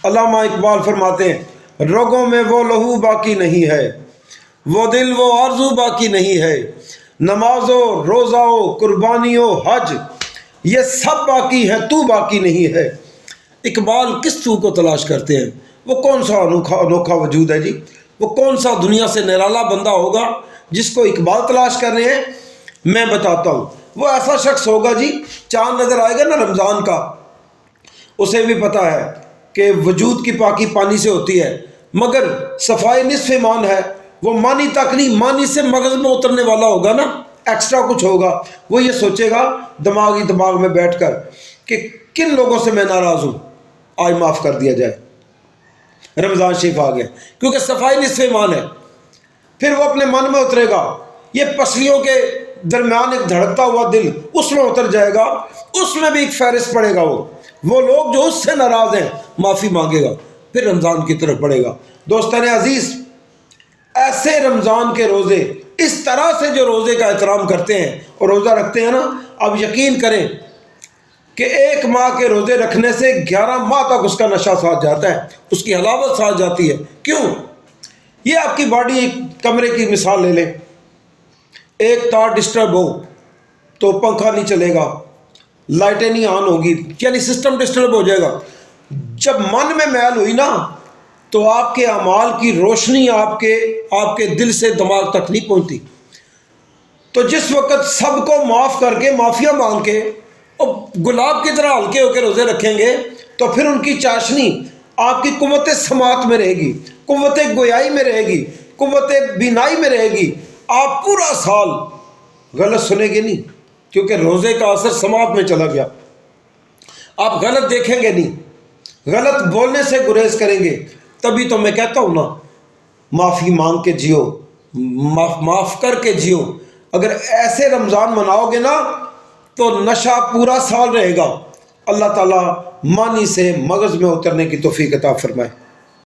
علامہ اقبال فرماتے ہیں رگوں میں وہ لہو باقی نہیں ہے، وہ دل وہ آرزو باقی نہیں ہے، نماز و روزہ و قربانی و حج یہ سب باقی ہے، تو باقی نہیں ہے۔ اقبال کس تو کو تلاش کرتے ہیں؟ وہ کون سا انوکھا وجود ہے جی؟ وہ کون سا دنیا سے نرالا بندہ ہوگا جس کو اقبال تلاش کر رہے ہیں؟ میں بتاتا ہوں، وہ ایسا شخص ہوگا جی، چاند نظر آئے گا نا رمضان کا، اسے بھی پتہ ہے کہ وجود کی پاکی پانی سے ہوتی ہے، مگر صفائی نصف ایمان ہے، وہ مانی تک نہیں، مانی سے مغز میں اترنے والا ہوگا نا، ایکسٹرا کچھ ہوگا، وہ یہ سوچے گا دماغ میں بیٹھ کر کہ کن لوگوں سے میں ناراض ہوں، آج معاف کر دیا جائے، رمضان شریف آ گیا، کیونکہ صفائی نصف ایمان ہے۔ پھر وہ اپنے من میں اترے گا، یہ پسلیوں کے درمیان ایک دھڑکتا ہوا دل، اس میں اتر جائے گا، اس میں بھی ایک فہرست پڑے گا، وہ لوگ جو اس سے ناراض ہیں، معافی مانگے گا، پھر رمضان کی طرف بڑھے گا۔ دوستان عزیز، ایسے رمضان کے روزے، اس طرح سے جو روزے کا احترام کرتے ہیں اور روزہ رکھتے ہیں نا، اب یقین کریں کہ 1 ماہ کے روزے رکھنے سے 11 ماہ تک اس کا نشہ ساتھ جاتا ہے، اس کی حلاوت ساتھ جاتی ہے۔ کیوں؟ یہ آپ کی باڈی ایک کمرے کی مثال لے لیں، ایک تار ڈسٹرب ہو تو پنکھا نہیں چلے گا، لائٹیں نہیں آن ہوگی، یعنی سسٹم ڈسٹرب ہو جائے گا۔ جب من میں میل ہوئی نا تو آپ کے اعمال کی روشنی آپ کے دل سے دماغ تک نہیں پہنچتی۔ تو جس وقت سب کو معاف کر کے، معافیاں مانگ کے اور گلاب کی طرح ہلکے ہو کے روزے رکھیں گے تو پھر ان کی چاشنی آپ کی قوت سماعت میں رہے گی، قوت گویائی میں رہے گی، قوت بینائی میں رہے گی۔ آپ پورا سال غلط سنیں گے نہیں، کیونکہ روزے کا اثر سماعت میں چلا گیا۔ آپ غلط دیکھیں گے نہیں، غلط بولنے سے گریز کریں گے۔ تبھی تو میں کہتا ہوں نا، معافی مانگ کے جیو، معاف کر کے جیو۔ اگر ایسے رمضان مناؤ گے نا تو نشہ پورا سال رہے گا۔ اللہ تعالیٰ مانی سے مغز میں اترنے کی توفیق عطا فرمائے۔